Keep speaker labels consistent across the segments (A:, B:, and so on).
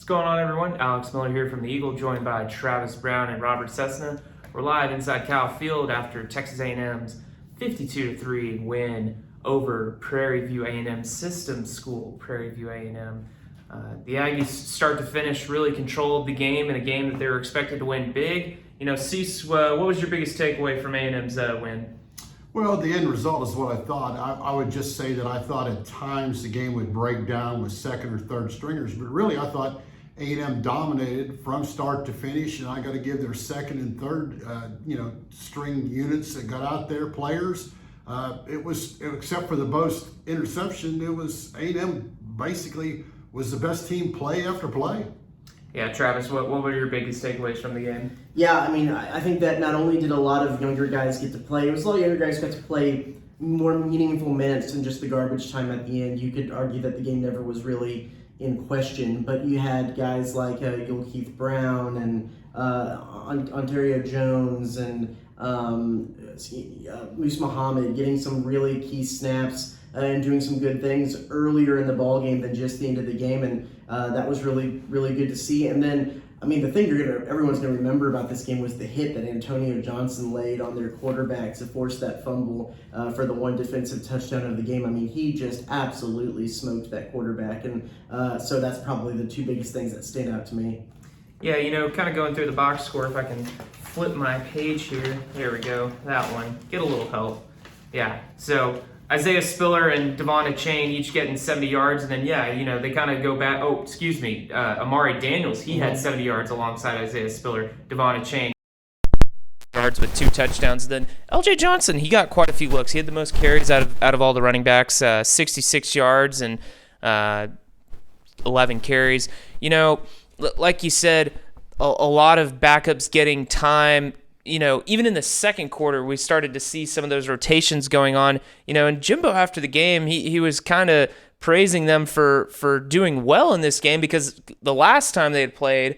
A: What's going on, everyone? Alex Miller here from the Eagle, joined by Travis Brown and Robert Cessna. We're live inside Cal Field after Texas A&M's 52-3 win over Prairie View A&M System School. Prairie View A&M. The Aggies, start to finish, really controlled the game in a game that they were expected to win big. Cease, what was your biggest takeaway from A&M's win?
B: Well, the end result is what I thought. I would just say that I thought at times the game would break down with second or third stringers, but really I thought A&M dominated from start to finish, and I got to give their second and third, string units that got out there, players. It was, except for the Boast interception, it was A&M basically was the best team play after play.
A: Yeah, Travis, what were your biggest takeaways from the game?
C: Yeah, I think that not only did a lot of younger guys get to play, it was a lot of younger guys got to play more meaningful minutes than just the garbage time at the end. You could argue that the game never was really in question, but you had guys like Keith Brown and Ontario Jones and Moose Muhammad getting some really key snaps and doing some good things earlier in the ball game than just the end of the game, and that was really, really good to see. And then, the thing everyone's gonna remember about this game was the hit that Antonio Johnson laid on their quarterback to force that fumble for the one defensive touchdown of the game. He just absolutely smoked that quarterback, and so that's probably the two biggest things that stand out to me.
A: Yeah, kind of going through the box score, if I can flip my page here. There we go, that one. Get a little help. Yeah, so Isaiah Spiller and Devon Chain each getting 70 yards, and then, they kind of go back. Oh, excuse me, Amari Daniels, he had 70 yards alongside Isaiah Spiller. Devon Chain yards with 2 touchdowns. Then LJ Johnson, he got quite a few looks. He had the most carries out of all the running backs, 66 yards and 11 carries. Like you said, a lot of backups getting time. Even in the second quarter, we started to see some of those rotations going on. And Jimbo, after the game, he was kind of praising them for doing well in this game, because the last time they had played,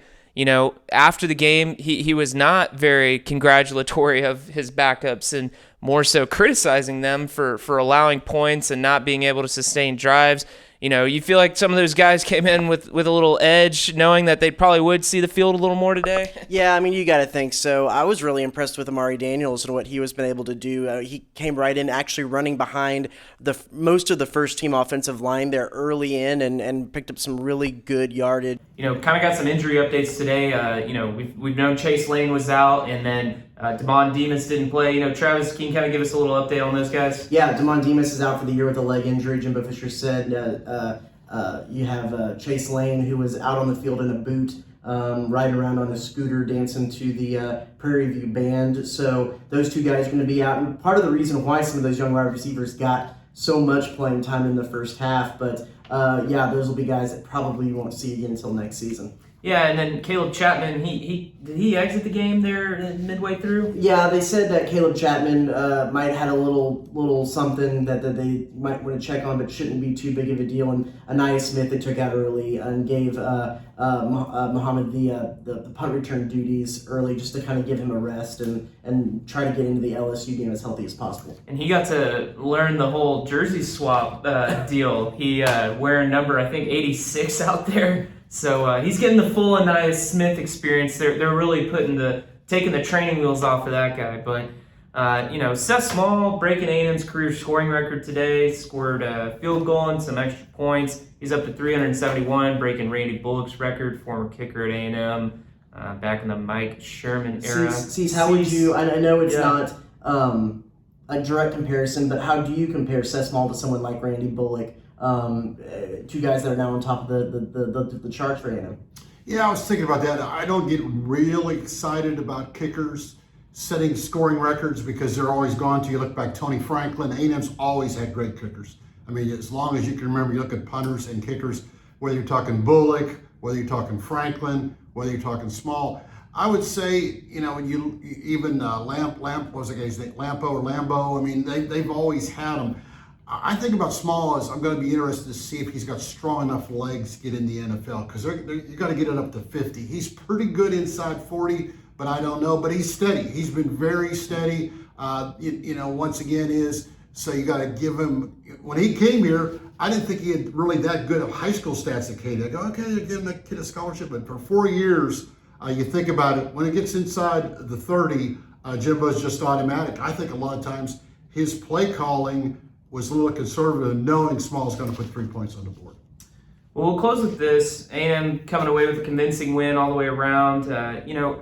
A: after the game, he was not very congratulatory of his backups and more so criticizing them for allowing points and not being able to sustain drives. You feel like some of those guys came in with a little edge, knowing that they probably would see the field a little more today.
C: Yeah, you got to think so. I was really impressed with Amari Daniels and what he was been able to do. He came right in, actually running behind most of the first team offensive line there early in, and picked up some really good yardage.
A: Kind of got some injury updates today. We've known Chase Lane was out, and then Damon Demas didn't play. Travis, can you kind of give us a little update on those guys?
C: Yeah, Damon Demas is out for the year with a leg injury. Jimbo Fisher said you have Chase Lane, who was out on the field in a boot, riding around on a scooter, dancing to the Prairie View band. So those two guys are going to be out. And part of the reason why some of those young wide receivers got so much playing time in the first half. But, those will be guys that probably you won't see again until next season.
A: Yeah, and then Caleb Chapman, did he exit the game there midway through?
C: Yeah, they said that Caleb Chapman might have had a little something that they might want to check on, but shouldn't be too big of a deal. And Anaya Smith they took out early and gave Muhammad the punt return duties early, just to kind of give him a rest and try to get into the LSU game as healthy as possible.
A: And he got to learn the whole jersey swap deal. He wearing number, I think, 86 out there. So he's getting the full Anaya Smith experience. They're really taking the training wheels off of that guy. But Seth Small breaking A&M's career scoring record today. Scored a field goal and some extra points. He's up to 371, breaking Randy Bullock's record, former kicker at A&M, back in the Mike Sherman era.
C: How would you? I know it's not a direct comparison, but how do you compare Seth Small to someone like Randy Bullock? Two guys that are now on top of the charts for A&M.
B: Yeah, I was thinking about that. I don't get really excited about kickers setting scoring records because they're always gone to. You look back, Tony Franklin, A&M's always had great kickers. As long as you can remember, you look at punters and kickers, whether you're talking Bullock, whether you're talking Franklin, whether you're talking Small. I would say, when you even Lampo or Lambo, they've always had them. I think about Small as I'm going to be interested to see if he's got strong enough legs to get in the NFL, because you got to get it up to 50. He's pretty good inside 40, but I don't know. But he's steady. He's been very steady. Once again, so you got to give him. When he came here, I didn't think he had really that good of high school stats at Katy. I go, okay, you're giving that kid a scholarship, but for 4 years, you think about it, when it gets inside the 30, Jimbo's just automatic. I think a lot of times his play calling was a little conservative, knowing Small's going to put 3 points on the board.
A: Well, we'll close with this. A&M coming away with a convincing win all the way around.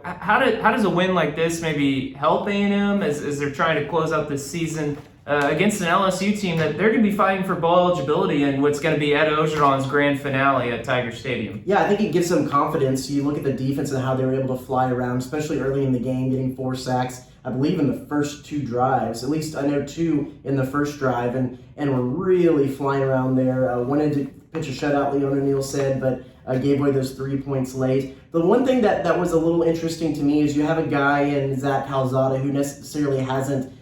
A: How does a win like this maybe help A&M as they're trying to close out this season against an LSU team that they're going to be fighting for bowl eligibility in what's going to be Ed Ogeron's grand finale at Tiger Stadium?
C: Yeah, I think it gives them confidence. You look at the defense and how they were able to fly around, especially early in the game, getting 4 sacks, I believe in the first 2 drives. At least I know 2 in the first drive, and were really flying around there. Wanted to pitch a shutout, Leon O'Neal said, but gave away those 3 points late. The one thing that was a little interesting to me is you have a guy in Zach Calzada who necessarily hasn't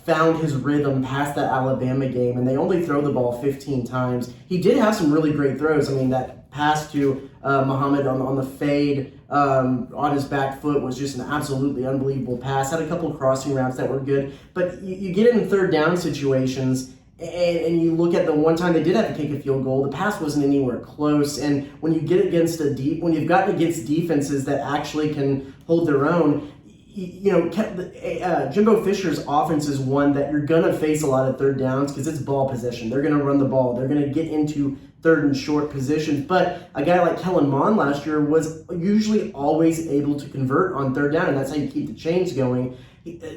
C: found his rhythm past that Alabama game, and they only throw the ball 15 times. He did have some really great throws. I mean, that pass to Muhammad on the fade on his back foot was just an absolutely unbelievable pass. Had a couple of crossing routes that were good, but you get in third down situations, and you look at the one time they did have to kick a field goal, the pass wasn't anywhere close. And when you get against when you've gotten against defenses that actually can hold their own, Jimbo Fisher's offense is one that you're going to face a lot of third downs because it's ball possession. They're going to run the ball. They're going to get into third and short positions. But a guy like Kellen Mond last year was usually always able to convert on third down, and that's how you keep the chains going.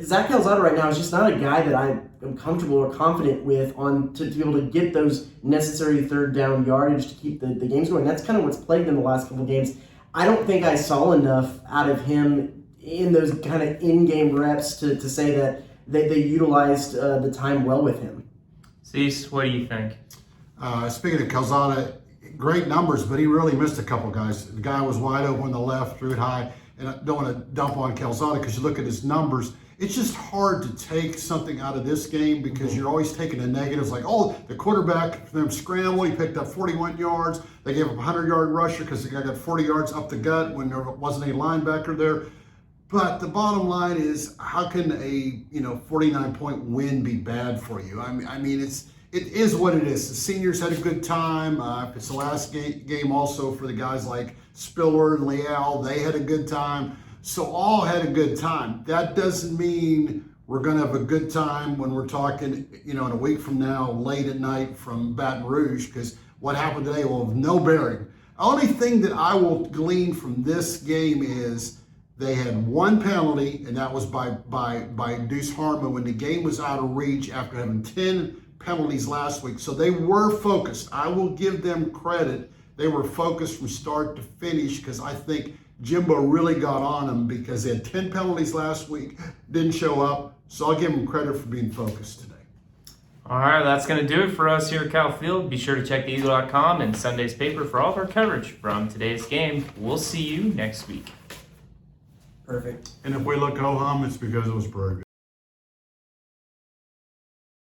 C: Zach Calzada right now is just not a guy that I am comfortable or confident with to be able to get those necessary third down yardage to keep the games going. That's kind of what's plagued in the last couple of games. I don't think I saw enough out of him in those kind of in-game reps to say that they utilized the time well with him.
A: Cease, what do you think?
B: Speaking of Calzada, great numbers, but he really missed a couple guys. The guy was wide open on the left, threw it high, and I don't want to dump on Calzada because you look at his numbers. It's just hard to take something out of this game because you're always taking the negatives, like, oh, the quarterback, them scrambled, he picked up 41 yards. They gave up a 100-yard rusher because the guy got 40 yards up the gut when there wasn't any linebacker there. But the bottom line is, how can a 49-point win be bad for you? I mean, it is what it is. The seniors had a good time. It's the last game also for the guys like Spiller and Leal. They had a good time. So all had a good time. That doesn't mean we're going to have a good time when we're talking, in a week from now, late at night from Baton Rouge, because what happened today will have no bearing. The only thing that I will glean from this game is they had one penalty, and that was by Deuce Harmon when the game was out of reach after having 10 penalties last week. So they were focused. I will give them credit. They were focused from start to finish because I think Jimbo really got on them because they had 10 penalties last week, didn't show up. So I'll give them credit for being focused today.
A: All right, that's going to do it for us here at Cal Field. Be sure to check theeagle.com and Sunday's paper for all of our coverage from today's game. We'll see you next week.
C: Perfect.
B: And if we look ho-hum, it's because it was Prairie View.